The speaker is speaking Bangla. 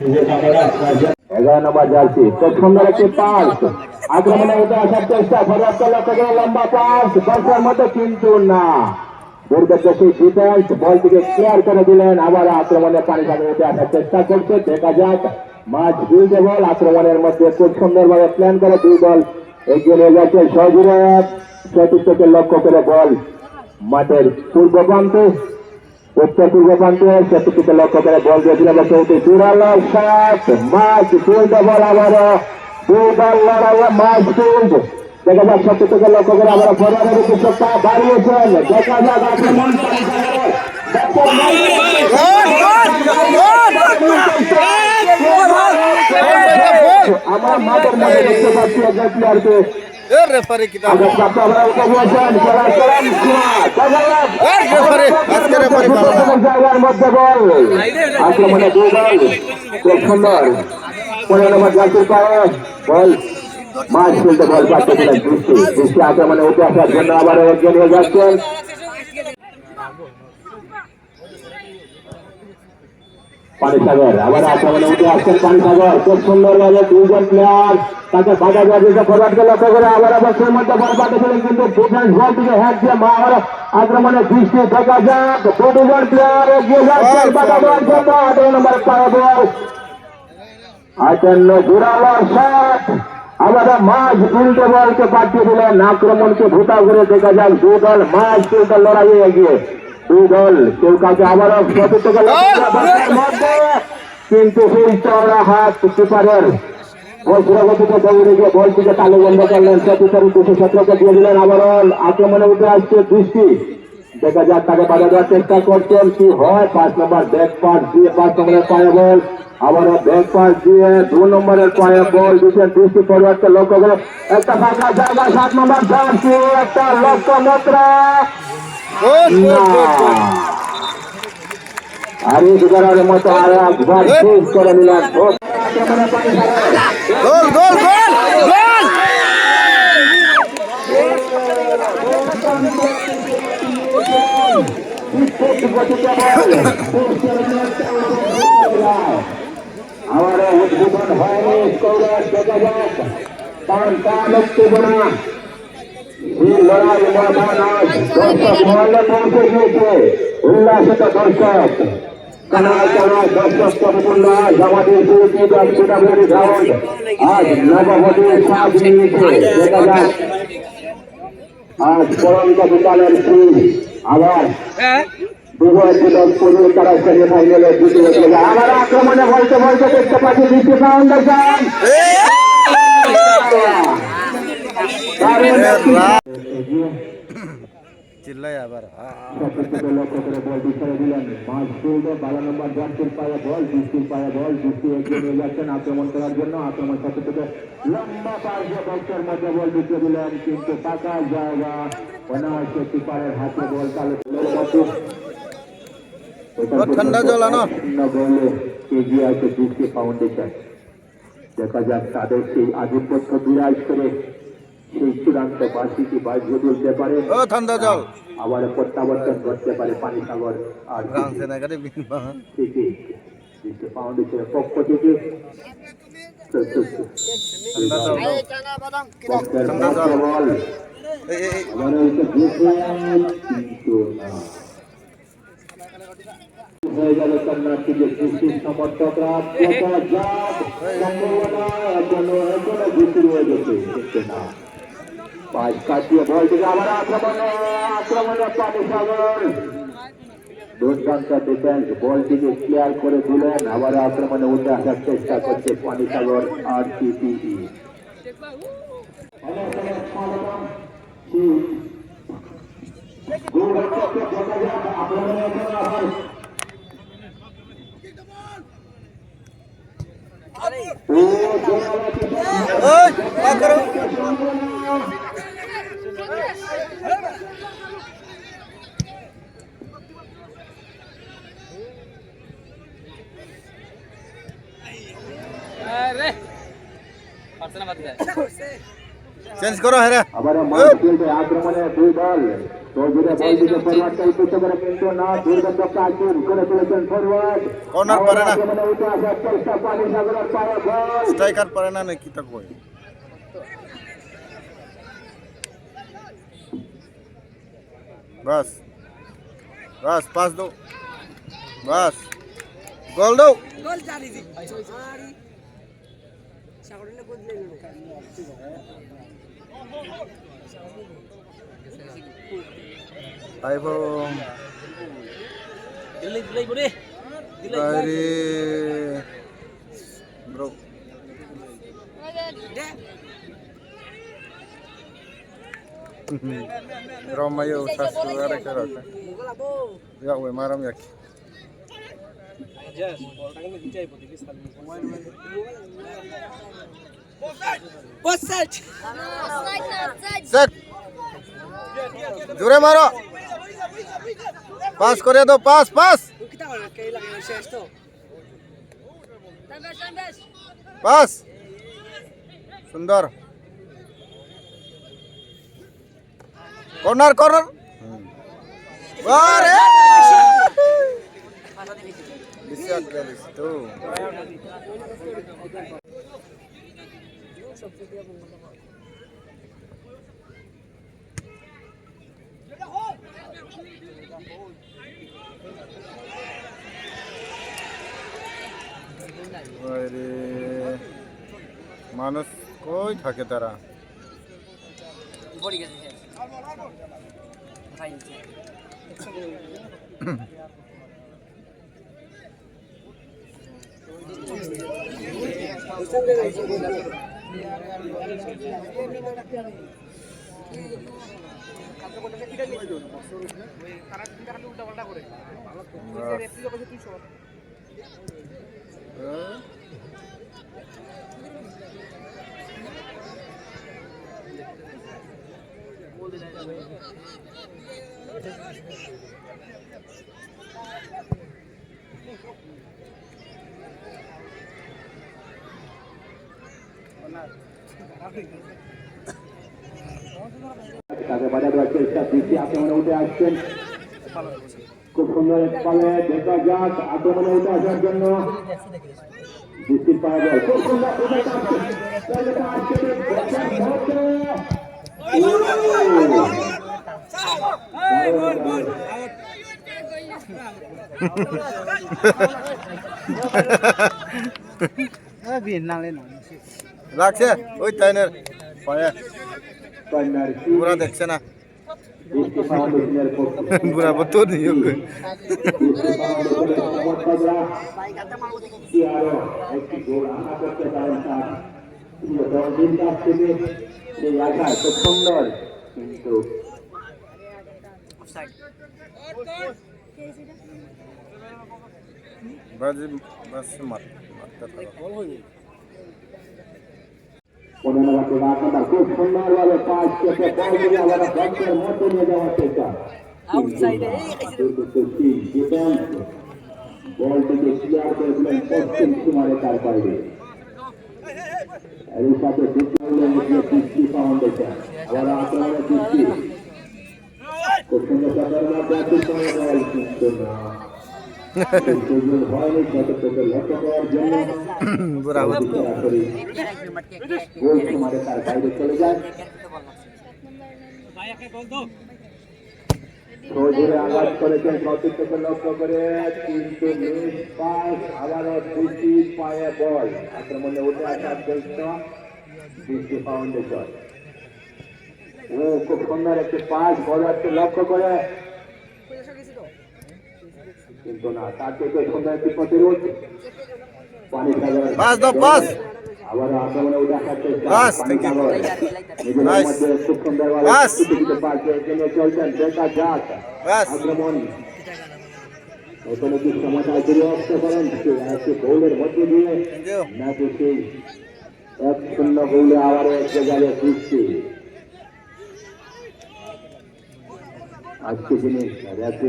11 নম্বর জার্সি খুব সুন্দর একটি পাস আক্রমণে উঠে আসার চেষ্টা পর্যাপ্ত লক্ষ্য করে লম্বা পাস দর্শকের মধ্যে কিন্তু না দুর্গেশ্বরী ডিফেন্স বলটিকে ক্লিয়ার করে দিলেন আবার আক্রমণে পানি সাগরে উঠে আসার চেষ্টা করছে দেখা যাক মাঝ দুইটা বল আক্রমণের মধ্যে খুব সুন্দরভাবে প্ল্যান করে দুই দল এগিয়ে নিয়ে যাচ্ছে সজীবে চতুর্থকে লক্ষ্য করে বল মাঠের পূর্ব প্রান্তে উত্তর পূর্ব প্রান্তে চতুর্থকে লক্ষ্য করে বল দিয়েছিল চৌটি জোরালো শট মাঝ দুইটা বল আবারও দুই দল লড়াইয়ে মাঝ ফিল্ড দেখা যাক চতুর্থকে লক্ষ্য করে আবার ফরওয়ার্ডের উদ্দেশ্যটা বাড়িয়েছেন দেখা যাক আক্রমণ আমার মাঠের মধ্যে দেখতে পাচ্ছি একজন প্লেয়ারকে আক্রমণে দুই দল খুব সুন্দর 15 নম্বর জার্সির পায়ে বল মাঝ ফিল্ডে বল পাচ্ছিলেন দৃষ্টি আক্রমণে উঠে আসার জন্য আবার এগিয়ে নিয়ে যাচ্ছেন পানিসাগর আবার আক্রমণে উঠে আসছেন পানিসাগর খুব সুন্দরভাবে দুইজন প্লেয়ার তাকে বাধা দেওয়ার জন্য ফরওয়ার্ডকে লক্ষ্য করে আবার বক্সের মধ্যে বল পাঠিয়েছিলেন কিন্তু ডিফেন্স বল থেকে হ্যাক দিয়ে আবার আক্রমণে দৃষ্টি দেখা যাক দুজন প্লেয়ার এগিয়ে যাচ্ছেন বাধা দেওয়ার জন্য 18 নম্বর পায়ে বল 58 জোরালো শট আবার মাঝ ফিল্ডে বলকে পাঠিয়ে দিলেন আক্রমণকে ভুতা করে দেখা যাক দুই দল মাঝ ফিল্ডে লড়াইয়ে এগিয়ে দুই দল কেউ কাছে আবারও কিন্তু সেই চওড়া হাত কিপারের বজ্রগতিকে দৌড়ে গিয়ে বলটিকে তালু বন্ধ করলেন চতুর্থ 217কে দিয়ে দিলেন আবারও আক্রমণে উঠে আসছে দৃষ্টি দেখা যাক তাকে বাধা দেওয়ার চেষ্টা করছেন কি হয় 5 নম্বর ব্যাক পাস দিয়ে 5 নম্বরের পায়ে বল আবারও ব্যাক পাস দিয়ে 2 নম্বরের পায়ে বল দিচ্ছেন দৃষ্টি ফরওয়ার্ডকে লক্ষ্য করে একটা ফাঁকা জায়গা 7 নম্বর জার্সি একটা লক্ষ্য মাত্র আরে দুগারের মতো আর একবার চেঞ্জ করে নিলেন গোল গোল গোল গোল আমার উদ্বোধন হয়নি স্কোরার দেখা যাক কারণ তা মুক্তি বোনা এই লড়াই ময়দান আজ দর্শক মহলে পৌঁছে গিয়েছে উল্লাসিত দর্শক কানায় কানায় দর্শক সম্পূর্ণ আজ আমাদের গ্রাউন্ড আজ নবভূতির সাজ নিয়েছে দেখা যাক আজ পরন্ত বিকালের সিং আবার তারা সেমিফাইনালে জিতে আমার আক্রমণে বলতে বলতে দেখতে পাচ্ছি দ্বিতীয় ফাউন্ডেশন চিল্লাই আবার লক্ষ্য করে বল বিছাড়ে দিলেন মাঝ ফিল্ডে 12 নম্বর জার্সির পায়ে বল দৃষ্টির পায়ে বল দৃষ্টি এগিয়ে নিয়ে যাচ্ছেন আক্রমণ করার জন্য আক্রমণ সাথে থেকে লম্বা পাশ দিয়ে বক্সের মধ্যে বল বিছিয়ে দিলেন কিন্তু টাকা জায়গা অনায়াসে কিপারের হাতে বল ঠান্ডা জল আনো বলে এগিয়ে আছে দৃষ্টি ফাউন্ডেশন দেখা যাক তাদের সেই আধিপত্য বিরাজ করে সেই চূড়ান্ত বার্ষিকী বাজিয়ে তুলতে পারে ঠান্ডা জল আবার প্রত্যাবর্তন করতে পারে পানিসাগর আর ফাউন্ডেশনের পক্ষ থেকে হয়ে যাবে কর্ণাটকের দৃষ্টির সমর্থকরা ঘুষি রয়ে গেছে না পাঁচ কাটিয়ে বল থেকে আবার আক্রমণে পানিসাগর দুর্দান্ত ডিফেন্স বলটিকে ক্লিয়ার করে দিলেন আবার আক্রমণে উঠে আসার চেষ্টা করছে পানিসাগর আর সিপিই চেঞ্জ করো হেরে আবার আক্রমণে দুই দল চৌধুরী বলটিকে ফরওয়ার্ড করে চেষ্টা করে কিন্তু না, দুর্গত প্রাচীর করে চলেছেন ফরওয়ার্ড। কর্নার পারে না। আক্রমণে উঠে আসার চেষ্টা, পানি সাগরের পায়ে বল। স্ট্রাইকার পারে না নাকি তা কই? বাস বাস পাস দাও, বাস গোল দাও। গোল জানি জি সারি সাগরনে গোল দিলেন আইবো দিলাই বরে আরে ব্রো দে Romayo sasuara kerasa. গোল আবো Ya, we maram ya. জাস বলটাকে আমি দিতেই পড়ি কি সাল অফসাইড Set. জোরে মারো। পাস করে দাও, পাস পাস কিটা করে কে লাগে শেষ তো পাস। সুন্দর। Corner corner. আরে bisa galis tuh. আরে মানুষ কই থাকে তারা? পড়ে গেছে ফাইন তাকে বাধা দেওয়ার চেষ্টা, বৃষ্টি আক্রমণে উঠে আসছেন। খুব সুন্দর এক পালে দেখা যাক আক্রমণে উঠে আসার জন্য বৃষ্টির পায়ে বল। খুব সুন্দর উঠে লাগছে ওই তাইনের পায়ে কর্নার পুরা দেখছে না। বৃষ্টি ফাউন্ডেশনের পক্ষে পুরা বতো নেই ওকে। বৃষ্টি ফাউন্ডেশনের সমর্থকরা কি আরো একটি গোল আশা করতে পারেন তার প্রিয় দলটির কাছ থেকে, সেই আশা খুব সুন্দর কিন্তু অফসাইড বাজি বাস মারতে গোল হইবে 15 নাম্বার খুব সুন্দরভাবে পাস কেটে বল দিয়ে আবার বক্সের মধ্যে নিয়ে যাওয়ার চেষ্টা। আউটসাইডে বলটিকে ক্লিয়ার করে দিলেন পশ্চিম সীমারে তার বাইরে। এর সাথে বৃষ্টি ফাউন্ডেশন আবার আক্রমণে বৃষ্টি খুব সুন্দর সাধারণ ব্যাটিং করে বল কিন্তু না সুযোগ হয়নি শতককে লক্ষ্য করার জন্য পুরা সরাসরি গোল সীমারে তার বাইরে চলে যায়। সজোরে আঘাত করেছেন শতককে লক্ষ্য করে কিন্তু মিস পাস, আবারও বৃষ্টি পায়ে বল। আক্রমণে উঠে আসার চেষ্টা বৃষ্টি ফাউন্ডেশন। ও খুব সুন্দর একটি পাস বলারকে লক্ষ্য করে কিন্তু না, তার থেকে সুন্দর একটি প্রতিরোধ পানি সাগর পাস দাও পাস। আবার আক্রমণে উঠে আসার চেষ্টা বাস, পানি thank you. সাগর নিজের Nice. মধ্যে খুব সুন্দরভাবে বাস। কিছু পাস এগিয়ে চলছেন। দেখা যাক বাস। আক্রমণ এখানে কি সমাধান ফিরে আসতে পারেন একটি গোলের মধ্যে দিয়ে থ্যাংক ইউ। নাকি সেই 1-0 গোলে আবারও এক জায়গায় ফিরছে। আজকে দিনে রাতে